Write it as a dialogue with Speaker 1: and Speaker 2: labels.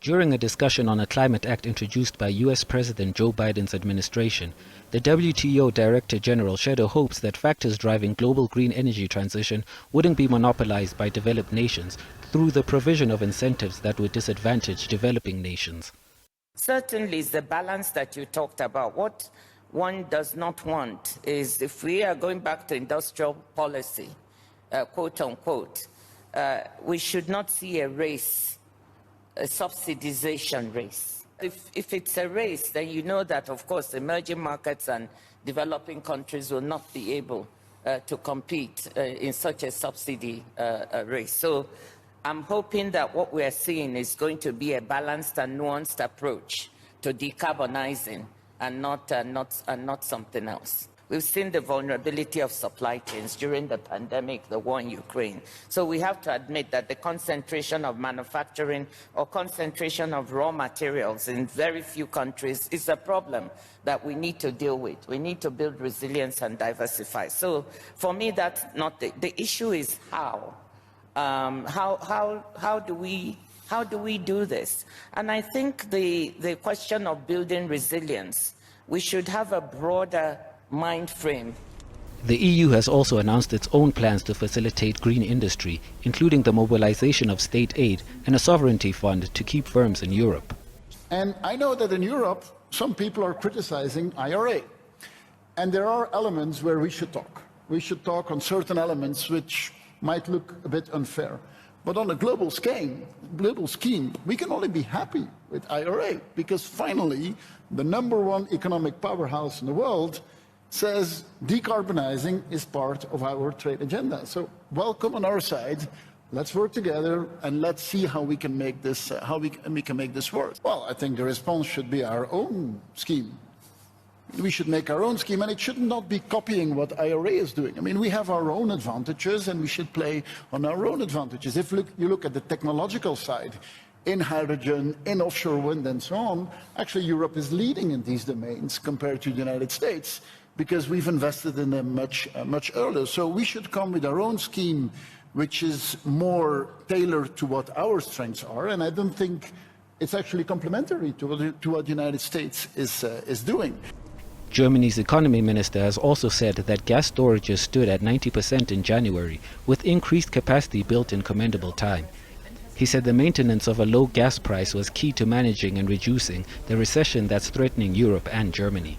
Speaker 1: During a discussion on a climate act introduced by U.S. President Joe Biden's administration, the WTO Director General shared hopes that factors driving global green energy transition wouldn't be monopolized by developed nations through the provision of incentives that would disadvantage developing nations.
Speaker 2: Certainly, it's the balance that you talked about. What one does not want is, if we are going back to industrial policy, quote unquote, we should not see a race, a subsidization race. If it's a race, then you know that, of course, emerging markets and developing countries will not be able to compete in such a subsidy race. So I'm hoping that what we are seeing is going to be a balanced and nuanced approach to decarbonizing and not something else. We've seen the vulnerability of supply chains during the pandemic, the war in Ukraine. So we have to admit that the concentration of manufacturing or concentration of raw materials in very few countries is a problem that we need to deal with. We need to build resilience and diversify. So for me, that's not the issue is how. How do we do this? And I think the question of building resilience, we should have a broader mind frame.
Speaker 1: The EU has also announced its own plans to facilitate green industry, including the mobilization of state aid and a sovereignty fund to keep firms in Europe.
Speaker 3: And I know that in Europe, some people are criticizing IRA. And there are elements where we should talk. We should talk on certain elements which might look a bit unfair. But on a global scheme, we can only be happy with IRA, because finally, the #1 economic powerhouse in the world says decarbonizing is part of our trade agenda. So welcome on our side. Let's work together and let's see how we can make this, we can make this work. Well, I think the response should be our own scheme. We should make our own scheme, and it should not be copying what IRA is doing. I mean, we have our own advantages, and we should play on our own advantages. If you look at the technological side, in hydrogen, in offshore wind, and so on, actually Europe is leading in these domains compared to the United States, because we've invested in them much earlier. So we should come with our own scheme, which is more tailored to what our strengths are, and I don't think it's actually complementary to what the United States is doing.
Speaker 1: Germany's economy minister has also said that gas storages stood at 90% in January, with increased capacity built in commendable time. He said the maintenance of a low gas price was key to managing and reducing the recession that's threatening Europe and Germany.